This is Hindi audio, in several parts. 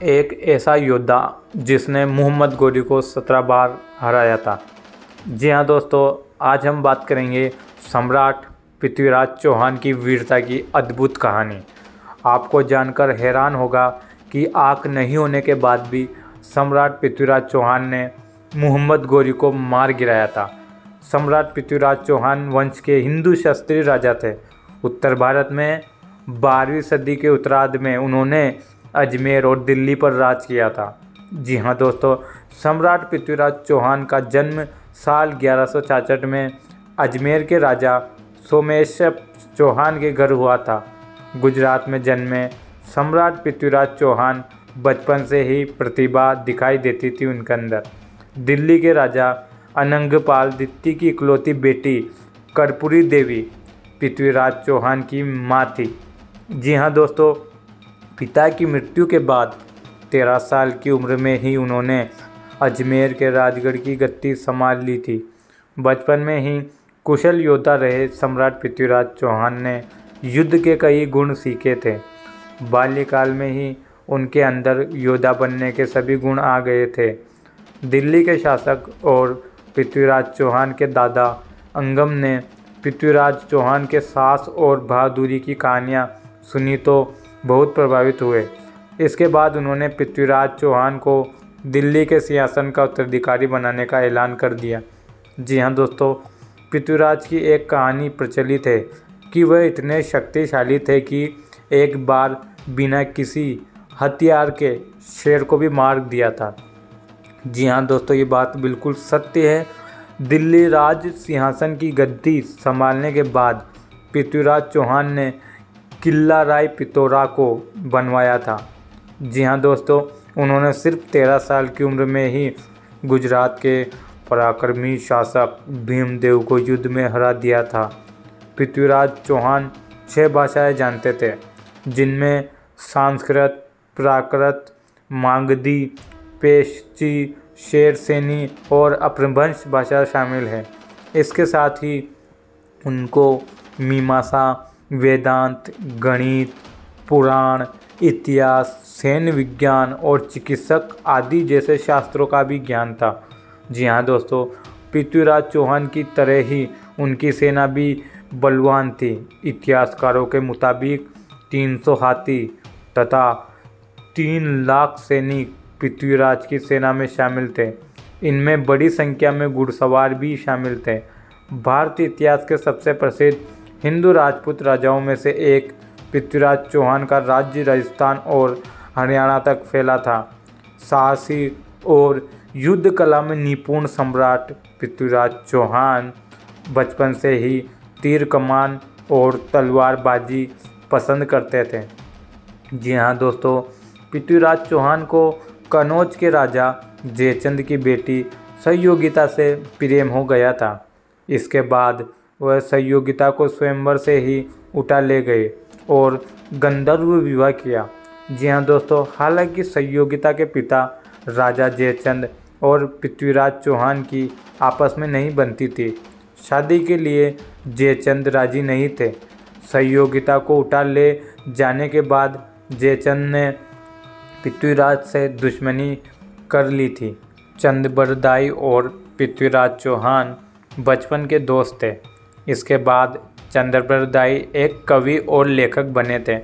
एक ऐसा योद्धा जिसने मोहम्मद गोरी को 17 बार हराया था। जी हाँ दोस्तों, आज हम बात करेंगे सम्राट पृथ्वीराज चौहान की वीरता की अद्भुत कहानी। आपको जानकर हैरान होगा कि आँख नहीं होने के बाद भी सम्राट पृथ्वीराज चौहान ने मोहम्मद गोरी को मार गिराया था। सम्राट पृथ्वीराज चौहान वंश के हिंदू क्षत्रिय राजा थे। उत्तर भारत में 12वीं सदी के उत्तरार्ध में उन्होंने अजमेर और दिल्ली पर राज किया था। जी हाँ दोस्तों, सम्राट पृथ्वीराज चौहान का जन्म साल 1166 में अजमेर के राजा सोमेश्वर चौहान के घर हुआ था। गुजरात में जन्मे सम्राट पृथ्वीराज चौहान बचपन से ही प्रतिभा दिखाई देती थी उनके अंदर। दिल्ली के राजा अनंगपाल द्वितीय की इकलौती बेटी कर्पूरी देवी पृथ्वीराज चौहान की मां थी। जी हाँ दोस्तों, पिता की मृत्यु के बाद 13 साल की उम्र में ही उन्होंने अजमेर के राजगढ़ की गद्दी संभाल ली थी। बचपन में ही कुशल योद्धा रहे सम्राट पृथ्वीराज चौहान ने युद्ध के कई गुण सीखे थे। बाल्यकाल में ही उनके अंदर योद्धा बनने के सभी गुण आ गए थे। दिल्ली के शासक और पृथ्वीराज चौहान के दादा अंगम ने पृथ्वीराज चौहान के साहस और बहादुरी की कहानियाँ सुनी तो बहुत प्रभावित हुए। इसके बाद उन्होंने पृथ्वीराज चौहान को दिल्ली के सिंहासन का उत्तराधिकारी बनाने का ऐलान कर दिया। जी हाँ दोस्तों, पृथ्वीराज की एक कहानी प्रचलित है कि वह इतने शक्तिशाली थे कि एक बार बिना किसी हथियार के शेर को भी मार दिया था। जी हाँ दोस्तों, ये बात बिल्कुल सत्य है। दिल्ली राज सिंहासन की गद्दी संभालने के बाद पृथ्वीराज चौहान ने किला राय पिथौरा को बनवाया था। जी हाँ दोस्तों, उन्होंने सिर्फ 13 साल की उम्र में ही गुजरात के पराक्रमी शासक भीमदेव को युद्ध में हरा दिया था। पृथ्वीराज चौहान 6 भाषाएं जानते थे, जिनमें संस्कृत, प्राकृत, मागधी, पेशची, शेरसेनी और अपभ्रंश भाषा शामिल है। इसके साथ ही उनको मीमांसा, वेदांत, गणित, पुराण, इतिहास, सैन्य विज्ञान और चिकित्सक आदि जैसे शास्त्रों का भी ज्ञान था। जी हाँ दोस्तों, पृथ्वीराज चौहान की तरह ही उनकी सेना भी बलवान थी। इतिहासकारों के मुताबिक 300 हाथी तथा 3 लाख सैनिक पृथ्वीराज की सेना में शामिल थे। इनमें बड़ी संख्या में घुड़सवार भी शामिल थे। भारतीय इतिहास के सबसे प्रसिद्ध हिंदू राजपूत राजाओं में से एक पृथ्वीराज चौहान का राज्य राजस्थान और हरियाणा तक फैला था। साहसी और युद्ध कला में निपुण सम्राट पृथ्वीराज चौहान बचपन से ही तीर कमान और तलवारबाजी पसंद करते थे। जी हाँ दोस्तों, पृथ्वीराज चौहान को कनौज के राजा जयचंद की बेटी सहयोगिता से प्रेम हो गया था। इसके बाद वह सहयोगिता को स्वयंवर से ही उठा ले गए और गंधर्व विवाह किया। जी हाँ दोस्तों, हालांकि सहयोगिता के पिता राजा जयचंद और पृथ्वीराज चौहान की आपस में नहीं बनती थी। शादी के लिए जयचंद राजी नहीं थे। सहयोगिता को उठा ले जाने के बाद जयचंद ने पृथ्वीराज से दुश्मनी कर ली थी। चंद्रबरदाई और पृथ्वीराज चौहान बचपन के दोस्त थे। इसके बाद चंद्रबरदाई एक कवि और लेखक बने थे।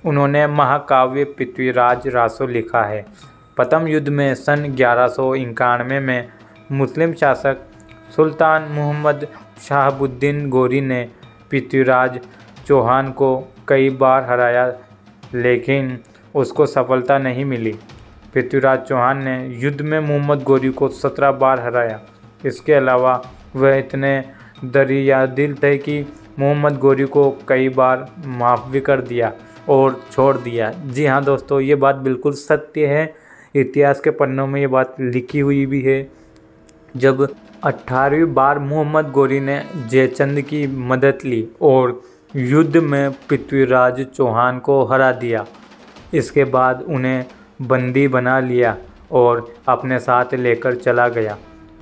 उन्होंने महाकाव्य पृथ्वीराज रासो लिखा है। प्रथम युद्ध में सन 1191 में मुस्लिम शासक सुल्तान मोहम्मद शहाबुद्दीन गोरी ने पृथ्वीराज चौहान को कई बार हराया, लेकिन उसको सफलता नहीं मिली। पृथ्वीराज चौहान ने युद्ध में मोहम्मद गोरी को 17 बार हराया। इसके अलावा वह इतने दरियादिल थे कि मोहम्मद गोरी को कई बार माफ़ भी कर दिया और छोड़ दिया। जी हाँ दोस्तों, ये बात बिल्कुल सत्य है। इतिहास के पन्नों में ये बात लिखी हुई भी है। जब 18वीं बार मोहम्मद गोरी ने जयचंद की मदद ली और युद्ध में पृथ्वीराज चौहान को हरा दिया। इसके बाद उन्हें बंदी बना लिया और अपने साथ लेकर चला गया।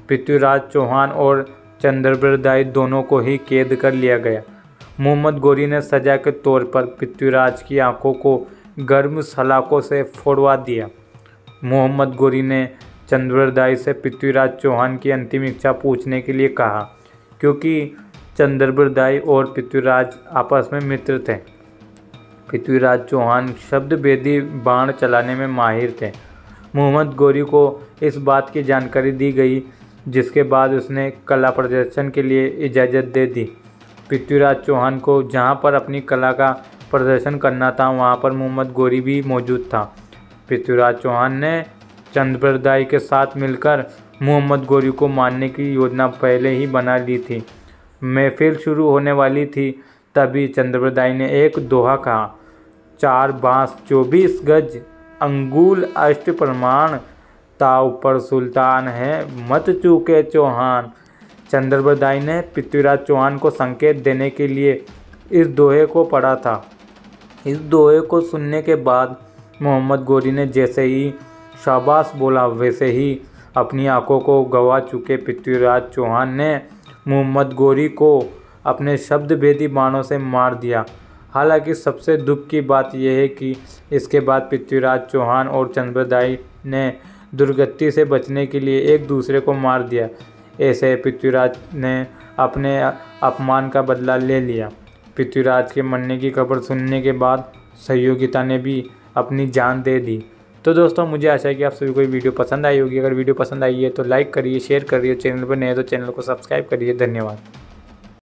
पृथ्वीराज चौहान और चंद्रबरदाई दोनों को ही कैद कर लिया गया। मोहम्मद गोरी ने सजा के तौर पर पृथ्वीराज की आंखों को गर्म सलाखों से फोड़वा दिया मोहम्मद गोरी ने चंद्रबरदाई से पृथ्वीराज चौहान की अंतिम इच्छा पूछने के लिए कहा, क्योंकि चंद्रबरदाई और पृथ्वीराज आपस में मित्र थे। पृथ्वीराज चौहान शब्द भेदी बाण चलाने में माहिर थे। मोहम्मद गोरी को इस बात की जानकारी दी गई, जिसके बाद उसने कला प्रदर्शन के लिए इजाज़त दे दी। पृथ्वीराज चौहान को जहां पर अपनी कला का प्रदर्शन करना था वहां पर मोहम्मद गोरी भी मौजूद था। पृथ्वीराज चौहान ने चंद्रबरदाई के साथ मिलकर मोहम्मद गोरी को मारने की योजना पहले ही बना ली थी। महफिल शुरू होने वाली थी, तभी चंद्रबरदाई ने एक दोहा कहा, 4 बांस 24 गज अंगुल अष्ट प्रमाण, ताव पर सुल्तान है मत चूके चौहान। चंद्रबरदाई ने पृथ्वीराज चौहान को संकेत देने के लिए इस दोहे को पढ़ा था। इस दोहे को सुनने के बाद मोहम्मद गोरी ने जैसे ही शाबाश बोला, वैसे ही अपनी आंखों को गंवा चुके पृथ्वीराज चौहान ने मोहम्मद गोरी को अपने शब्द भेदी बाणों से मार दिया। हालांकि सबसे दुख की बात यह है कि इसके बाद पृथ्वीराज चौहान और चंद्रबरदाई ने दुर्गति से बचने के लिए एक दूसरे को मार दिया। ऐसे पृथ्वीराज ने अपने अपमान का बदला ले लिया। पृथ्वीराज के मरने की खबर सुनने के बाद सहयोगिता ने भी अपनी जान दे दी। तो दोस्तों, मुझे आशा है कि आप सभी को वीडियो पसंद आई होगी। अगर वीडियो पसंद आई है तो लाइक करिए, शेयर करिए, चैनल पर नए तो चैनल को सब्सक्राइब करिए। धन्यवाद।